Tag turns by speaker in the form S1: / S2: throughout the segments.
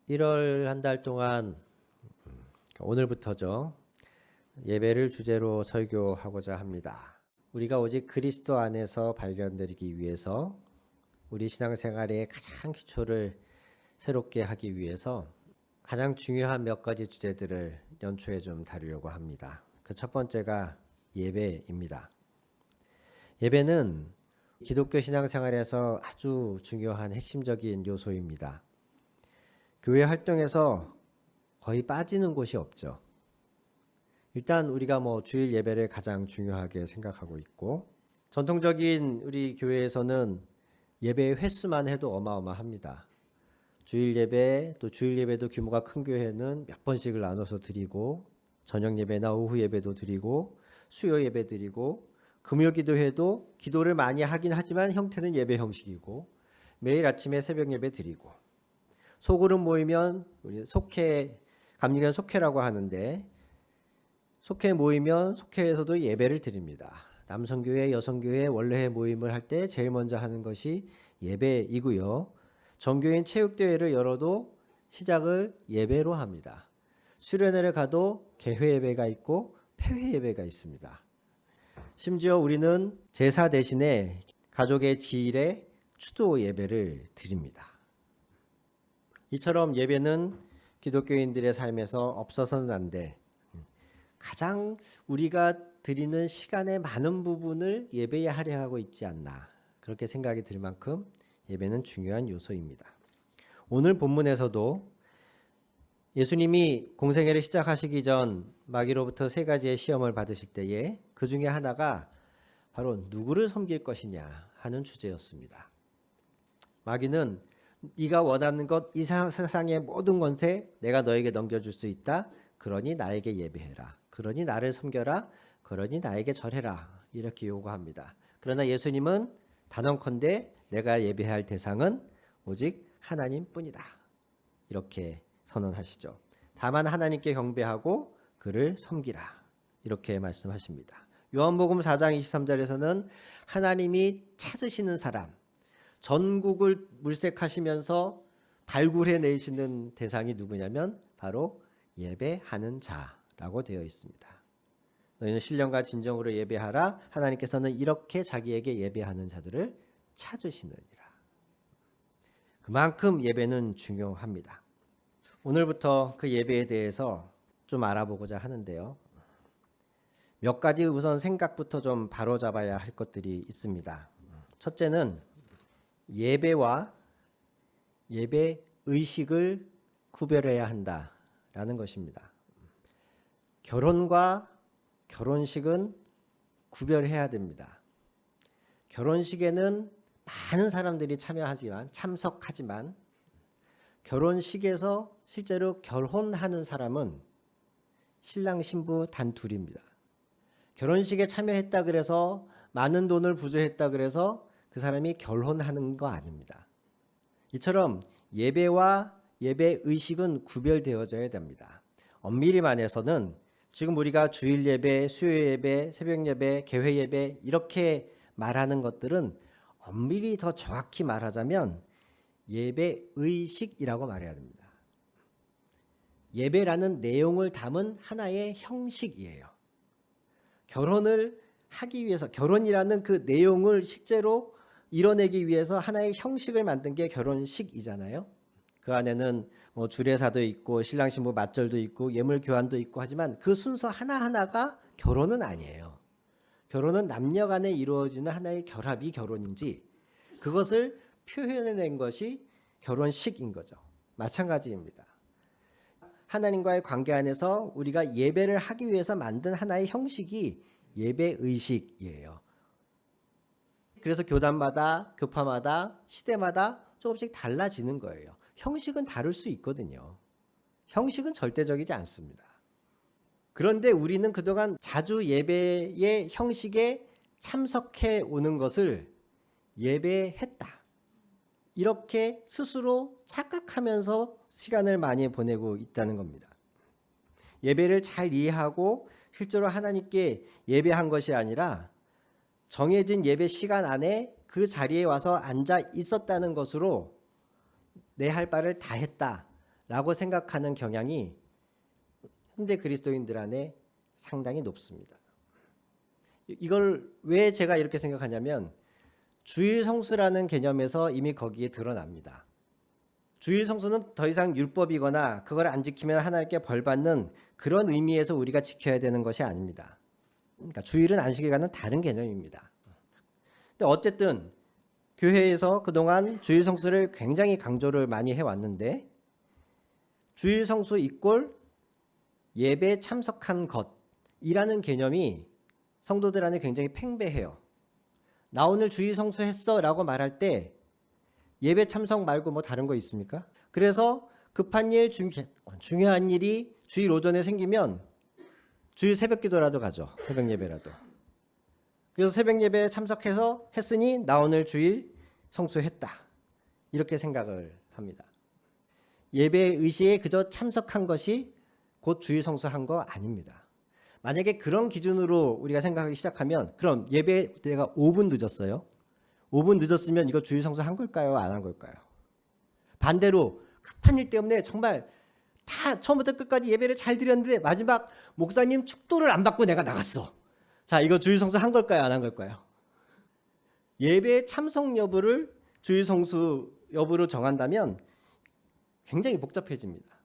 S1: 1월 한 달 동안 오늘부터죠. 예배를 주제로 설교하고자 합니다. 우리가 오직 그리스도 안에서 발견되기 위해서 우리 신앙생활의 가장 기초를 새롭게 하기 위해서 가장 중요한 몇 가지 주제들을 연초에 좀 다루려고 합니다. 그 첫 번째가 예배입니다. 예배는 기독교 신앙생활에서 아주 중요한 핵심적인 요소입니다. 교회 활동에서 거의 빠지는 곳이 없죠. 일단 우리가 주일 예배를 가장 중요하게 생각하고 있고, 전통적인 우리 교회에서는 예배 횟수만 해도 어마어마합니다. 주일 예배, 또 주일 예배도 규모가 큰 교회는 몇 번씩을 나눠서 드리고, 저녁 예배나 오후 예배도 드리고, 수요 예배 드리고, 금요 기도회도 기도를 많이 하긴 하지만 형태는 예배 형식이고, 매일 아침에 새벽 예배 드리고, 소그룹 모이면 우리 속회, 감리교는 속회라고 하는데, 속회 모이면 속회에서도 예배를 드립니다. 남성교회, 여성교회 원래회 모임을 할 때 제일 먼저 하는 것이 예배이고요. 정교인 체육대회를 열어도 시작을 예배로 합니다. 수련회를 가도 개회 예배가 있고 폐회 예배가 있습니다. 심지어 우리는 제사 대신에 가족의 기일에 추도 예배를 드립니다. 이처럼 예배는 기독교인들의 삶에서 없어서는 안 될, 가장 우리가 드리는 시간의 많은 부분을 예배에 할애하고 있지 않나, 그렇게 생각이 들 만큼 예배는 중요한 요소입니다. 오늘 본문에서도 예수님이 공생애를 시작하시기 전 마귀로부터 세 가지의 시험을 받으실 때에 그 중에 하나가 바로 누구를 섬길 것이냐 하는 주제였습니다. 마귀는 네가 원하는 것, 이 세상의 모든 권세 내가 너에게 넘겨줄 수 있다. 그러니 나에게 예배해라. 그러니 나를 섬겨라. 그러니 나에게 절해라. 이렇게 요구합니다. 그러나 예수님은 단언컨대 내가 예배할 대상은 오직 하나님뿐이다. 이렇게 선언하시죠. 다만 하나님께 경배하고 그를 섬기라. 이렇게 말씀하십니다. 요한복음 4장 23절에서는 하나님이 찾으시는 사람, 전국을 물색하시면서 발굴해내시는 대상이 누구냐면 바로 예배하는 자라고 되어 있습니다. 너희는 신령과 진정으로 예배하라. 하나님께서는 이렇게 자기에게 예배하는 자들을 찾으시느니라. 그만큼 예배는 중요합니다. 오늘부터 그 예배에 대해서 좀 알아보고자 하는데요. 몇 가지 우선 생각부터 좀 바로잡아야 할 것들이 있습니다. 첫째는 예배와 예배 의식을 구별해야 한다라는 것입니다. 결혼과 결혼식은 구별해야 됩니다. 결혼식에는 많은 사람들이 참석하지만 결혼식에서 실제로 결혼하는 사람은 신랑 신부 단 둘입니다. 결혼식에 참여했다 그래서 많은 돈을 부조했다 그래서 그 사람이 결혼하는 거 아닙니다. 이처럼 예배와 예배 의식은 구별되어져야 됩니다. 엄밀히 말해서는 지금 우리가 주일 예배, 수요 예배, 새벽 예배, 개회 예배 이렇게 말하는 것들은 엄밀히 더 정확히 말하자면 예배 의식이라고 말해야 됩니다. 예배라는 내용을 담은 하나의 형식이에요. 결혼을 하기 위해서, 결혼이라는 그 내용을 실제로 이뤄내기 위해서 하나의 형식을 만든 게 결혼식이잖아요. 그 안에는 주례사도 있고 신랑 신부 맞절도 있고 예물 교환도 있고 하지만 그 순서 하나하나가 결혼은 아니에요. 결혼은 남녀 간에 이루어지는 하나의 결합이 결혼인지 그것을 표현해낸 것이 결혼식인 거죠. 마찬가지입니다. 하나님과의 관계 안에서 우리가 예배를 하기 위해서 만든 하나의 형식이 예배의식이에요. 그래서 교단마다, 교파마다, 시대마다 조금씩 달라지는 거예요. 형식은 다를 수 있거든요. 형식은 절대적이지 않습니다. 그런데 우리는 그동안 자주 예배의 형식에 참석해 오는 것을 예배했다. 이렇게 스스로 착각하면서 시간을 많이 보내고 있다는 겁니다. 예배를 잘 이해하고 실제로 하나님께 예배한 것이 아니라 정해진 예배 시간 안에 그 자리에 와서 앉아 있었다는 것으로 내 할 바를 다 했다 라고 생각하는 경향이 현대 그리스도인들 안에 상당히 높습니다. 이걸 왜 제가 이렇게 생각하냐면 주일 성수라는 개념에서 이미 거기에 드러납니다. 주일 성수는 더 이상 율법이거나 그걸 안 지키면 하나님께 벌 받는 그런 의미에서 우리가 지켜야 되는 것이 아닙니다. 그러니까 주일은 안식일과는 다른 개념입니다. 근데 어쨌든 교회에서 그동안 주일 성수를 굉장히 강조를 많이 해왔는데 주일 성수 이꼴 예배 참석한 것이라는 개념이 성도들 안에 굉장히 팽배해요. 나 오늘 주일 성수했어 라고 말할 때 예배 참석 말고 뭐 다른 거 있습니까? 그래서 급한 일, 중요한 일이 주일 오전에 생기면 주일 새벽 기도라도 가죠. 새벽 예배라도. 그래서 새벽 예배에 참석해서 했으니 나 오늘 주일 성수했다. 이렇게 생각을 합니다. 예배 의식에 그저 참석한 것이 곧 주일 성수한 거 아닙니다. 만약에 그런 기준으로 우리가 생각하기 시작하면 그럼 예배 내가 5분 늦었어요. 5분 늦었으면 이거 주일 성수한 걸까요? 안 한 걸까요? 반대로 급한 일 때문에 정말 다 처음부터 끝까지 예배를 잘 드렸는데 마지막 목사님 축도를 안 받고 내가 나갔어. 자, 이거 주일 성수 한 걸까요? 안 한 걸까요? 예배 참석 여부를 주일 성수 여부로 정한다면 굉장히 복잡해집니다.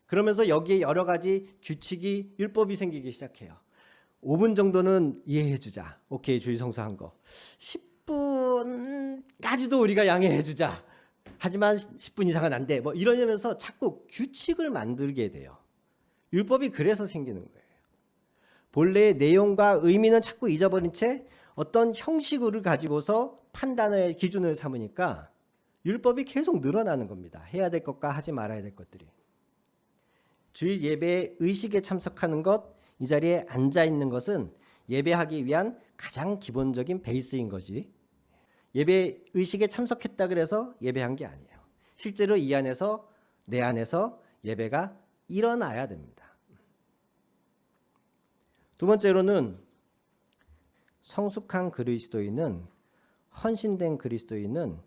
S1: 그러면서 여기에 여러 가지 규칙이 율법이 생기기 시작해요. 5분 정도는 이해해 주자. 오케이, 주일 성수한 거. 10분까지도 우리가 양해해 주자. 하지만 10분 이상은 안 돼. 뭐 이러면서 자꾸 규칙을 만들게 돼요. 율법이 그래서 생기는 거예요. 본래의 내용과 의미는 자꾸 잊어버린 채 어떤 형식을 가지고서 판단의 기준을 삼으니까 율법이 계속 늘어나는 겁니다. 해야 될 것과 하지 말아야 될 것들이. 주일 예배 의식에 참석하는 것, 이 자리에 앉아 있는 것은 예배하기 위한 가장 기본적인 베이스인 거지. 예배 의식에 참석했다 그래서 예배한 게 아니에요. 실제로 이 안에서 내 안에서 예배가 일어나야 됩니다. 두 번째로는 성숙한 그리스도인은, 헌신된 그리스도인은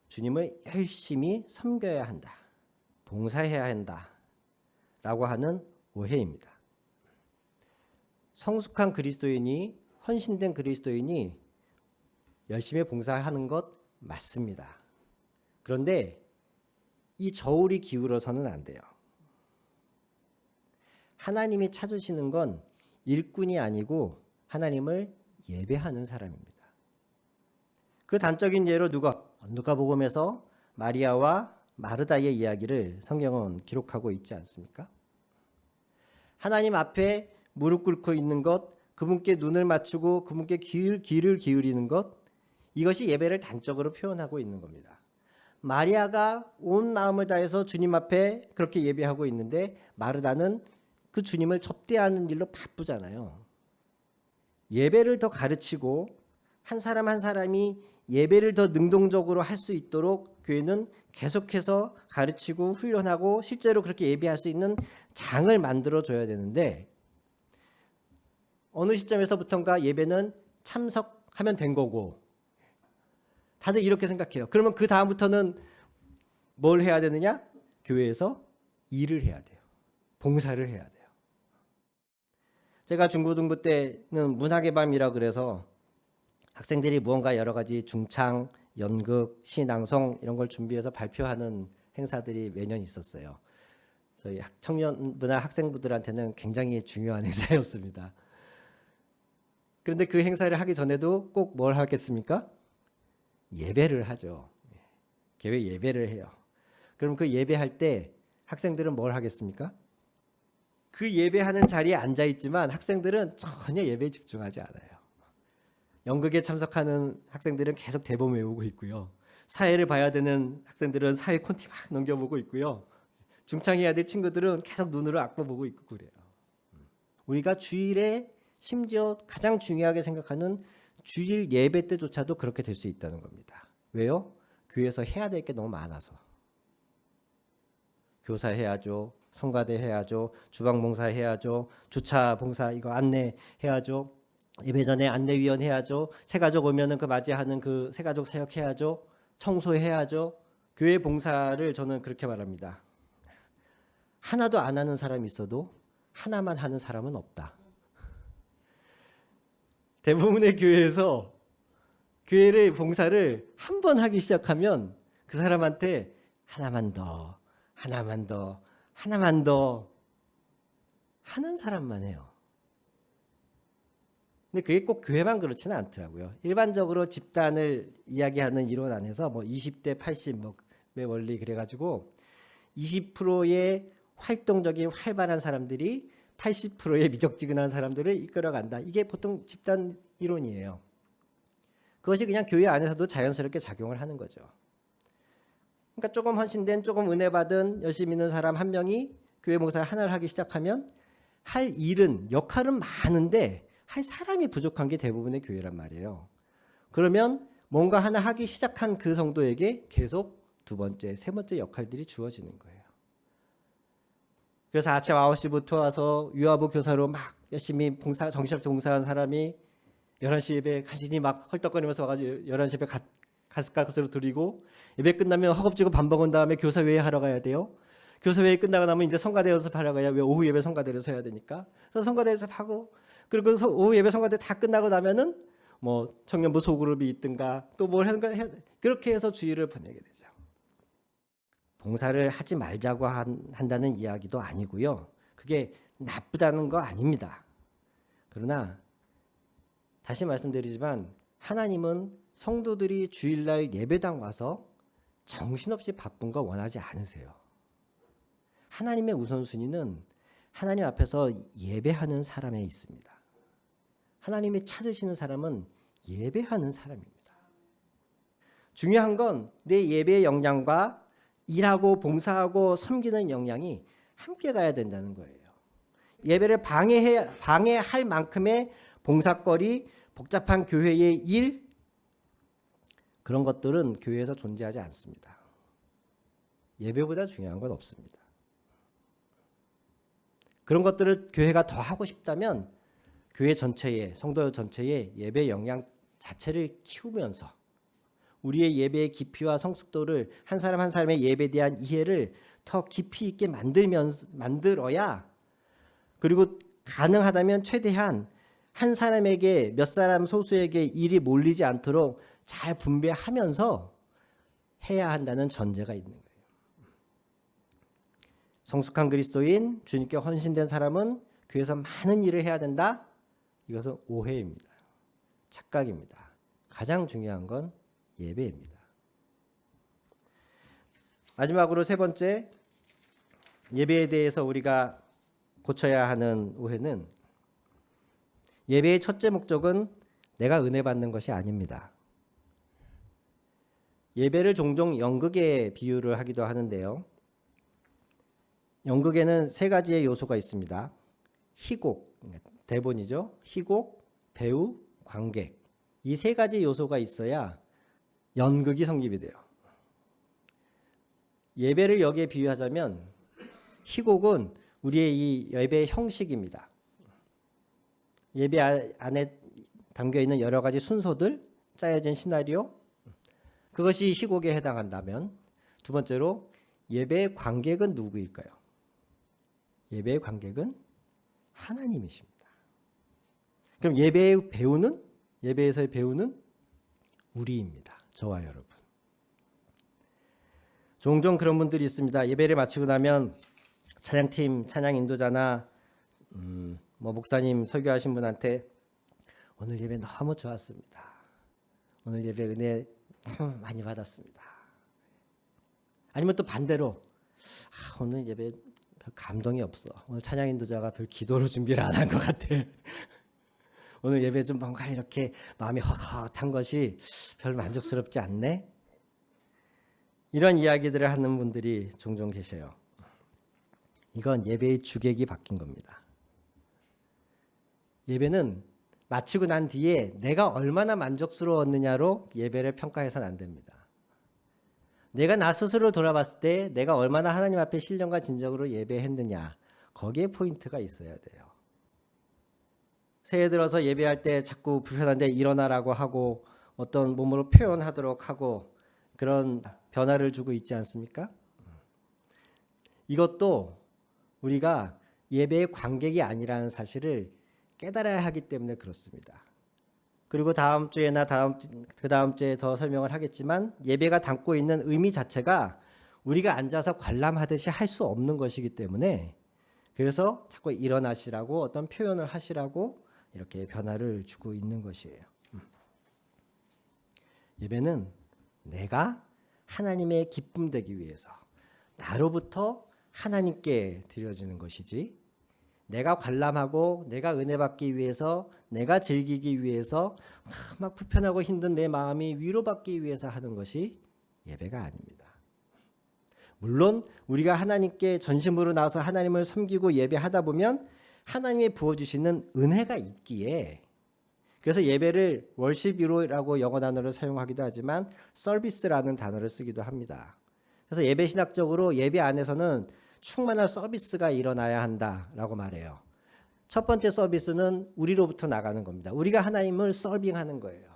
S1: 주님을 열심히 섬겨야 한다, 봉사해야 한다 라고 하는 오해입니다. 성숙한 그리스도인이, 헌신된 그리스도인이 열심히 봉사하는 것 맞습니다. 그런데 이 저울이 기울어서는 안 돼요. 하나님이 찾으시는 건 일꾼이 아니고 하나님을 예배하는 사람입니다. 그 단적인 예로 누가복음에서 마리아와 마르다의 이야기를 성경은 기록하고 있지 않습니까? 하나님 앞에 무릎 꿇고 있는 것, 그분께 눈을 맞추고 그분께 귀를 기울이는 것, 이것이 예배를 단적으로 표현하고 있는 겁니다. 마리아가 온 마음을 다해서 주님 앞에 그렇게 예배하고 있는데 마르다는 그 주님을 접대하는 일로 바쁘잖아요. 예배를 더 가르치고 한 사람 한 사람이 예배를 더 능동적으로 할 수 있도록 교회는 계속해서 가르치고 훈련하고 실제로 그렇게 예배할 수 있는 장을 만들어줘야 되는데 어느 시점에서부턴가 예배는 참석하면 된 거고 다들 이렇게 생각해요. 그러면 그 다음부터는 뭘 해야 되느냐? 교회에서 일을 해야 돼요. 봉사를 해야 돼요. 제가 중고등부 때는 문학의 밤이라 그래서 학생들이 무언가 여러 가지 중창, 연극, 시낭송 이런 걸 준비해서 발표하는 행사들이 매년 있었어요. 저희 청년부나 학생부들한테는 굉장히 중요한 행사였습니다. 그런데 그 행사를 하기 전에도 꼭 뭘 하겠습니까? 예배를 하죠. 교회 예배를 해요. 그럼 그 예배할 때 학생들은 뭘 하겠습니까? 그 예배하는 자리에 앉아 있지만 학생들은 전혀 예배에 집중하지 않아요. 연극에 참석하는 학생들은 계속 대본 외우고 있고요. 사회를 봐야 되는 학생들은 사회 콘티 막 넘겨보고 있고요. 중창해야 될 친구들은 계속 눈으로 악보 보고 있고 그래요. 우리가 주일에 심지어 가장 중요하게 생각하는 주일 예배 때조차도 그렇게 될 수 있다는 겁니다. 왜요? 교회에서 해야 될 게 너무 많아서. 교사 해야죠. 성가대 해야죠. 주방 봉사 해야죠. 주차 봉사 이거 안내 해야죠. 예배 전에 안내위원 해야죠. 새가족 오면은 그 맞이하는 그 새가족 사역 해야죠. 청소해야죠. 교회 봉사를 저는 그렇게 말합니다. 하나도 안 하는 사람이 있어도 하나만 하는 사람은 없다. 대부분의 교회에서 교회를 봉사를 한 번 하기 시작하면 그 사람한테 하나만 더, 하나만 더, 하나만 더 하는 사람만 해요. 근데 그게 꼭 교회만 그렇지는 않더라고요. 일반적으로 집단을 이야기하는 이론 안에서 뭐 20대 80의 원리 그래가지고 20%의 활동적인 활발한 사람들이 80%의 미적지근한 사람들을 이끌어간다. 이게 보통 집단 이론이에요. 그것이 그냥 교회 안에서도 자연스럽게 작용을 하는 거죠. 그러니까 조금 헌신된, 조금 은혜 받은 열심히 있는 사람 한 명이 교회 봉사를 하나를 하기 시작하면 할 일은, 역할은 많은데 할 사람이 부족한 게 대부분의 교회란 말이에요. 그러면 뭔가 하나 하기 시작한 그 성도에게 계속 두 번째, 세 번째 역할들이 주어지는 거예요. 그래서 아침 9시부터 와서 유아부 교사로 막 열심히 정신없이 봉사한 사람이 11시 예배 간신히 막 헐떡거리면서 와가지고 11시 예배 가스가스로 드리고, 예배 끝나면 허겁지겁 밥 먹은 다음에 교사회의 하러 가야 돼요. 교사회의 끝나고 나면 이제 성가대 연습하러 가야, 왜 오후 예배 성가대를 서야 되니까. 그래서 성가대 연습하고, 그리고 오후 예배 성가대 다 끝나고 나면은 뭐 청년부 소그룹이 있든가 또 뭘 하는가, 그렇게 해서 주일을 보내게 되죠. 봉사를 하지 말자고 한다는 이야기도 아니고요. 그게 나쁘다는 거 아닙니다. 그러나 다시 말씀드리지만 하나님은 성도들이 주일날 예배당 와서 정신없이 바쁜 거 원하지 않으세요. 하나님의 우선순위는 하나님 앞에서 예배하는 사람에 있습니다. 하나님이 찾으시는 사람은 예배하는 사람입니다. 중요한 건 내 예배의 역량과 일하고 봉사하고 섬기는 역량이 함께 가야 된다는 거예요. 예배를 방해할 만큼의 봉사거리, 복잡한 교회의 일, 그런 것들은 교회에서 존재하지 않습니다. 예배보다 중요한 건 없습니다. 그런 것들을 교회가 더 하고 싶다면 교회 전체의, 성도 전체의 예배 역량 자체를 키우면서 우리의 예배의 깊이와 성숙도를, 한 사람 한 사람의 예배에 대한 이해를 더 깊이 있게 만들어야, 그리고 가능하다면 최대한 한 사람에게, 몇 사람 소수에게 일이 몰리지 않도록 잘 분배하면서 해야 한다는 전제가 있는 거예요. 성숙한 그리스도인, 주님께 헌신된 사람은 교회에서 많은 일을 해야 된다? 이것은 오해입니다. 착각입니다. 가장 중요한 건 예배입니다. 마지막으로 세 번째, 예배에 대해서 우리가 고쳐야 하는 오해는, 예배의 첫째 목적은 내가 은혜 받는 것이 아닙니다. 예배를 종종 연극에 비유를 하기도 하는데요. 연극에는 세 가지의 요소가 있습니다. 희곡, 대본이죠. 희곡, 배우, 관객. 이 세 가지 요소가 있어야 연극이 성립이 돼요. 예배를 여기에 비유하자면 희곡은 우리의 이 예배의 형식입니다. 예배 안에 담겨있는 여러 가지 순서들, 짜여진 시나리오, 그것이 희곡에 해당한다면, 두 번째로 예배의 관객은 누구일까요? 예배의 관객은 하나님이십니다. 그럼 예배의 배우는, 예배에서의 배우는 우리입니다. 저와 여러분. 종종 그런 분들이 있습니다. 예배를 마치고 나면 찬양팀, 찬양 인도자나 뭐 목사님, 설교하신 분한테 오늘 예배 너무 좋았습니다. 오늘 예배 은혜 너무 많이 받았습니다. 아니면 또 반대로 오늘 예배 별 감동이 없어. 오늘 찬양 인도자가 별 기도로 준비를 안 한 것 같아. 오늘 예배 좀 뭔가 이렇게 마음이 헛헛한 것이 별 만족스럽지 않네. 이런 이야기들을 하는 분들이 종종 계셔요. 이건 예배의 주객이 바뀐 겁니다. 예배는 마치고 난 뒤에 내가 얼마나 만족스러웠느냐로 예배를 평가해서는 안 됩니다. 내가 나 스스로 돌아봤을 때 내가 얼마나 하나님 앞에 신령과 진정으로 예배했느냐, 거기에 포인트가 있어야 돼요. 새해 들어서 예배할 때 자꾸 불편한데 일어나라고 하고 어떤 몸으로 표현하도록 하고 그런 변화를 주고 있지 않습니까? 이것도 우리가 예배의 관객이 아니라는 사실을 깨달아야 하기 때문에 그렇습니다. 그리고 다음 주에나 그 다음 주에 더 설명을 하겠지만 예배가 담고 있는 의미 자체가 우리가 앉아서 관람하듯이 할 수 없는 것이기 때문에 그래서 자꾸 일어나시라고 어떤 표현을 하시라고 이렇게 변화를 주고 있는 것이에요. 예배는 내가 하나님의 기쁨 되기 위해서 나로부터 하나님께 드려지는 것이지 내가 관람하고 내가 은혜 받기 위해서 내가 즐기기 위해서 막 불편하고 힘든 내 마음이 위로받기 위해서 하는 것이 예배가 아닙니다. 물론 우리가 하나님께 전심으로 나와서 하나님을 섬기고 예배하다 보면 하나님이 부어주시는 은혜가 있기에 그래서 예배를 월십이라고 영어 단어를 사용하기도 하지만 서비스라는 단어를 쓰기도 합니다. 그래서 예배 신학적으로 예배 안에서는 충만한 서비스가 일어나야 한다라고 말해요. 첫 번째 서비스는 우리로부터 나가는 겁니다. 우리가 하나님을 서빙하는 거예요.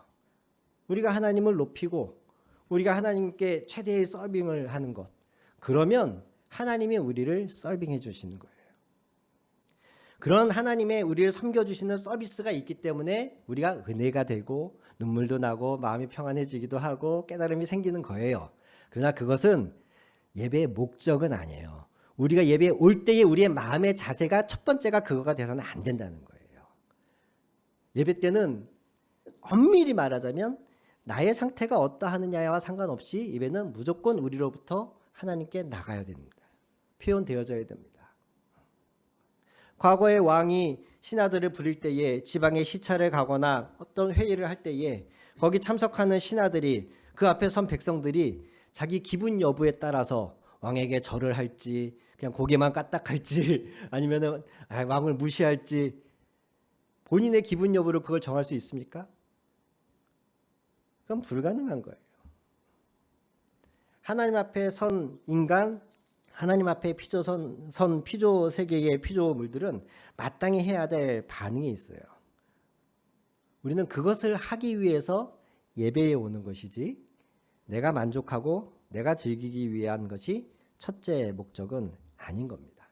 S1: 우리가 하나님을 높이고 우리가 하나님께 최대의 서빙을 하는 것. 그러면 하나님이 우리를 서빙해 주시는 거예요. 그런 하나님의 우리를 섬겨주시는 서비스가 있기 때문에 우리가 은혜가 되고 눈물도 나고 마음이 평안해지기도 하고 깨달음이 생기는 거예요. 그러나 그것은 예배의 목적은 아니에요. 우리가 예배에 올 때에 우리의 마음의 자세가 첫 번째가 그거가 돼서는 안 된다는 거예요. 예배 때는 엄밀히 말하자면 나의 상태가 어떠하느냐와 상관없이 예배는 무조건 우리로부터 하나님께 나가야 됩니다. 표현되어져야 됩니다. 과거의 왕이 신하들을 부릴 때에 지방에 시차를 가거나 어떤 회의를 할 때에 거기 참석하는 신하들이 그 앞에 선 백성들이 자기 기분 여부에 따라서 왕에게 절을 할지 그냥 고개만 까딱할지 아니면은 왕을 무시할지 본인의 기분 여부로 그걸 정할 수 있습니까? 그건 불가능한 거예요. 하나님 앞에 선 인간, 하나님 앞에 선 피조 세계의 피조물들은 마땅히 해야 될 반응이 있어요. 우리는 그것을 하기 위해서 예배에 오는 것이지 내가 만족하고 내가 즐기기 위한 것이 첫째 목적은 아닌 겁니다.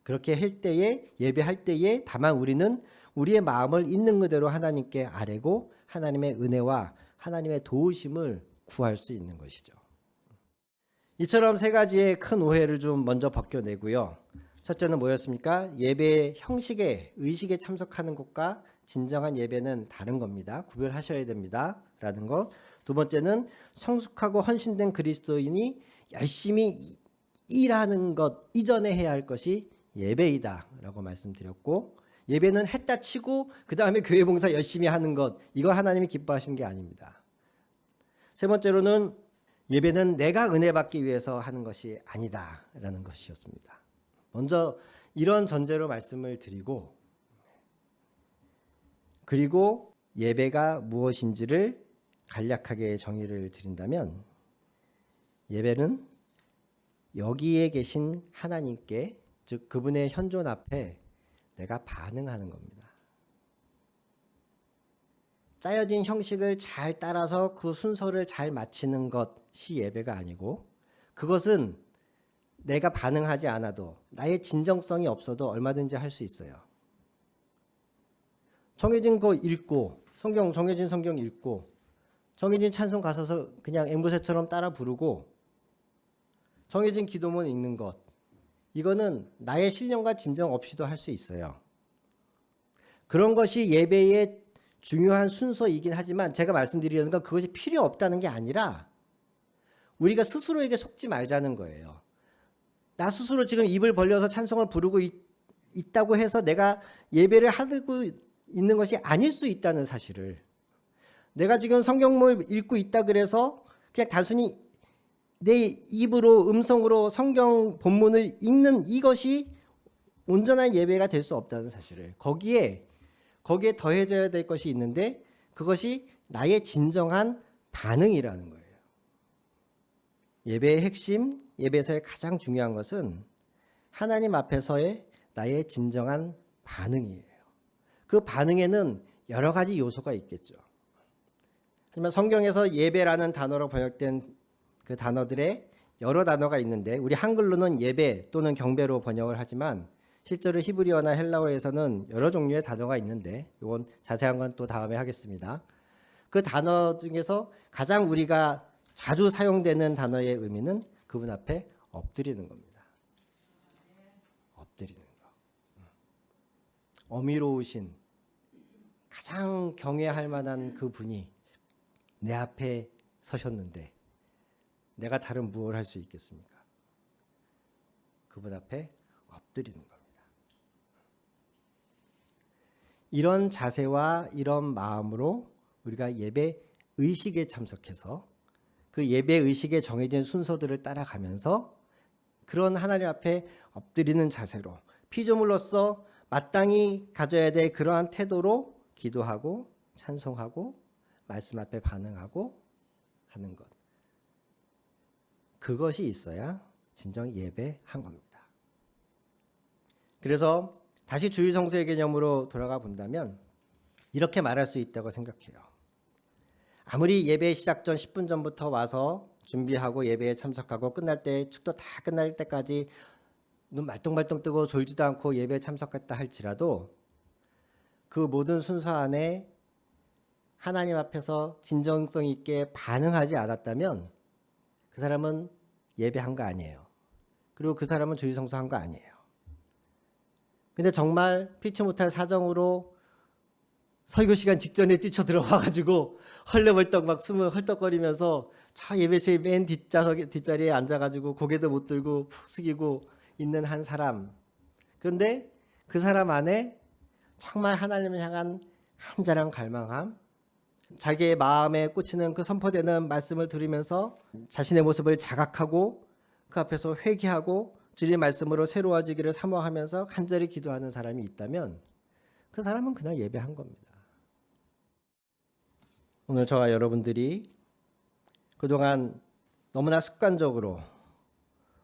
S1: 그렇게 할 때에 예배할 때에 다만 우리는 우리의 마음을 있는 그대로 하나님께 아뢰고 하나님의 은혜와 하나님의 도우심을 구할 수 있는 것이죠. 이처럼 세 가지의 큰 오해를 좀 먼저 벗겨내고요. 첫째는 뭐였습니까? 예배의 형식에 의식에 참석하는 것과 진정한 예배는 다른 겁니다. 구별하셔야 됩니다. 라는 것. 두 번째는 성숙하고 헌신된 그리스도인이 열심히 일하는 것 이전에 해야 할 것이 예배이다 라고 말씀드렸고 예배는 했다 치고 그 다음에 교회 봉사 열심히 하는 것 이거 하나님이 기뻐하시는 게 아닙니다. 세 번째로는 예배는 내가 은혜 받기 위해서 하는 것이 아니다 라는 것이었습니다. 먼저 이런 전제로 말씀을 드리고 그리고 예배가 무엇인지를 간략하게 정의를 드린다면 예배는 여기에 계신 하나님께 즉 그분의 현존 앞에 내가 반응하는 겁니다. 짜여진 형식을 잘 따라서 그 순서를 잘 마치는 것이 예배가 아니고 그것은 내가 반응하지 않아도 나의 진정성이 없어도 얼마든지 할 수 있어요. 정해진 거 읽고 정해진 성경 읽고 정해진 찬송 가사서 그냥 앵무새처럼 따라 부르고 정해진 기도문 읽는 것 이거는 나의 신령과 진정 없이도 할 수 있어요. 그런 것이 예배의 중요한 순서이긴 하지만 제가 말씀드리려는 건 그것이 필요 없다는 게 아니라 우리가 스스로에게 속지 말자는 거예요. 나 스스로 지금 입을 벌려서 찬송을 부르고 있다고 해서 내가 예배를 하고 있는 것이 아닐 수 있다는 사실을 내가 지금 성경을 읽고 있다 그래서 그냥 단순히 내 입으로 음성으로 성경 본문을 읽는 이것이 온전한 예배가 될 수 없다는 사실을 거기에 더해져야 될 것이 있는데 그것이 나의 진정한 반응이라는 거예요. 예배의 핵심, 예배에서의 가장 중요한 것은 하나님 앞에서의 나의 진정한 반응이에요. 그 반응에는 여러 가지 요소가 있겠죠. 하지만 성경에서 예배라는 단어로 번역된 그 단어들의 여러 단어가 있는데 우리 한글로는 예배 또는 경배로 번역을 하지만 실제로 히브리어나 헬라어에서는 여러 종류의 단어가 있는데 이건 자세한 건 또 다음에 하겠습니다. 그 단어 중에서 가장 우리가 자주 사용되는 단어의 의미는 그분 앞에 엎드리는 겁니다. 엎드리는 거. 어미로우신 가장 경외할 만한 그 분이 내 앞에 서셨는데 내가 다른 무엇을 할 수 있겠습니까? 그분 앞에 엎드리는 겁니다. 이런 자세와 이런 마음으로 우리가 예배 의식에 참석해서 그 예배 의식에 정해진 순서들을 따라가면서 그런 하나님 앞에 엎드리는 자세로 피조물로서 마땅히 가져야 될 그러한 태도로 기도하고 찬송하고 말씀 앞에 반응하고 하는 것. 그것이 있어야 진정 예배한 겁니다. 그래서 다시 주일 성수의 개념으로 돌아가 본다면 이렇게 말할 수 있다고 생각해요. 아무리 예배 시작 전 10분 전부터 와서 준비하고 예배에 참석하고 끝날 때 축도 다 끝날 때까지 눈 말똥말똥 뜨고 졸지도 않고 예배에 참석했다 할지라도 그 모든 순서 안에 하나님 앞에서 진정성 있게 반응하지 않았다면 그 사람은 예배한 거 아니에요. 그리고 그 사람은 주일 성수한 거 아니에요. 근데 정말 피치 못할 사정으로 설교 시간 직전에 뛰쳐 들어와가지고 헐레벌떡 막 숨을 헐떡거리면서 저 예배실 맨 뒷자리에 앉아가지고 고개도 못 들고 푹 숙이고 있는 한 사람. 그런데 그 사람 안에 정말 하나님을 향한 한자랑 갈망함, 자기의 마음에 꽂히는 그 선포되는 말씀을 들으면서 자신의 모습을 자각하고 그 앞에서 회개하고 주의 말씀으로 새로워지기를 사모하면서 간절히 기도하는 사람이 있다면 그 사람은 그날 예배한 겁니다. 오늘 저와 여러분들이 그동안 너무나 습관적으로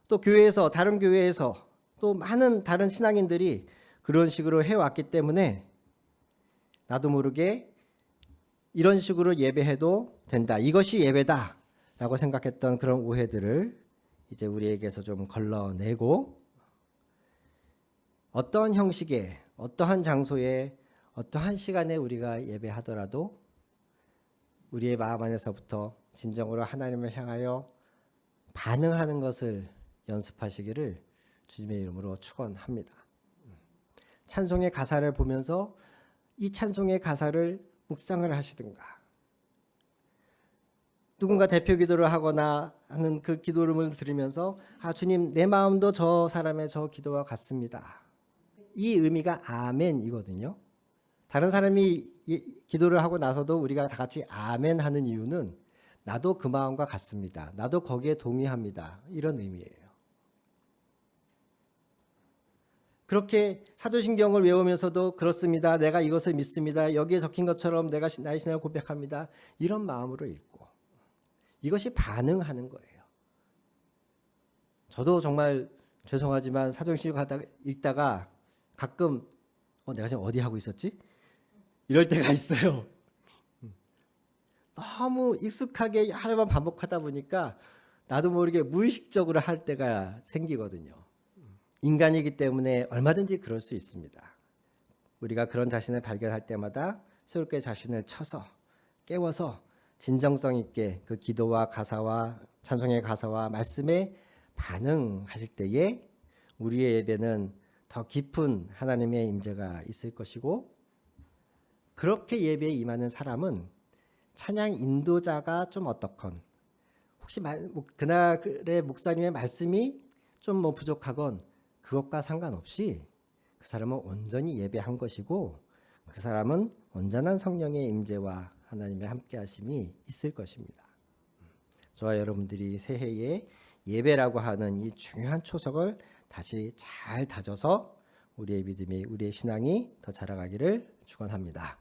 S1: 또 교회에서 다른 교회에서 또 많은 다른 신앙인들이 그런 식으로 해왔기 때문에 나도 모르게 이런 식으로 예배해도 된다. 이것이 예배다라고 생각했던 그런 오해들을 이제 우리에게서 좀 걸러내고 어떠한 형식의 어떠한 장소에 어떠한 시간에 우리가 예배하더라도 우리의 마음 안에서부터 진정으로 하나님을 향하여 반응하는 것을 연습하시기를 주님의 이름으로 축원합니다. 찬송의 가사를 보면서 이 찬송의 가사를 묵상을 하시든가 누군가 대표 기도를 하거나 하는 그 기도를 들으면서 아 주님 내 마음도 저 사람의 저 기도와 같습니다. 이 의미가 아멘이거든요. 다른 사람이 기도를 하고 나서도 우리가 다 같이 아멘 하는 이유는 나도 그 마음과 같습니다. 나도 거기에 동의합니다. 이런 의미예요. 그렇게 사도신경을 외우면서도 그렇습니다. 내가 이것을 믿습니다. 여기에 적힌 것처럼 내가 나의 신앙을 고백합니다. 이런 마음으로 읽고 이것이 반응하는 거예요. 저도 정말 죄송하지만 사도신경 읽다가 가끔 내가 지금 어디 하고 있었지? 이럴 때가 있어요. 너무 익숙하게 여러 번 반복하다 보니까 나도 모르게 무의식적으로 할 때가 생기거든요. 인간이기 때문에 얼마든지 그럴 수 있습니다. 우리가 그런 자신을 발견할 때마다 새롭게 자신을 쳐서 깨워서 진정성 있게 그 기도와 가사와 찬송의 가사와 말씀에 반응하실 때에 우리의 예배는 더 깊은 하나님의 임재가 있을 것이고 그렇게 예배에 임하는 사람은 찬양 인도자가 좀 어떻건 혹시 그날의 목사님의 말씀이 좀 부족하건 그것과 상관없이 그 사람은 온전히 예배한 것이고 그 사람은 온전한 성령의 임재와 하나님의 함께하심이 있을 것입니다. 저와 여러분들이 새해에 예배라고 하는 이 중요한 초석을 다시 잘 다져서 우리의 믿음이 우리의 신앙이 더 자라가기를 축원합니다.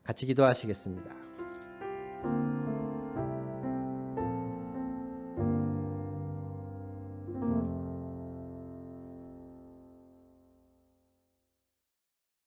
S1: 같이 기도하시겠습니다.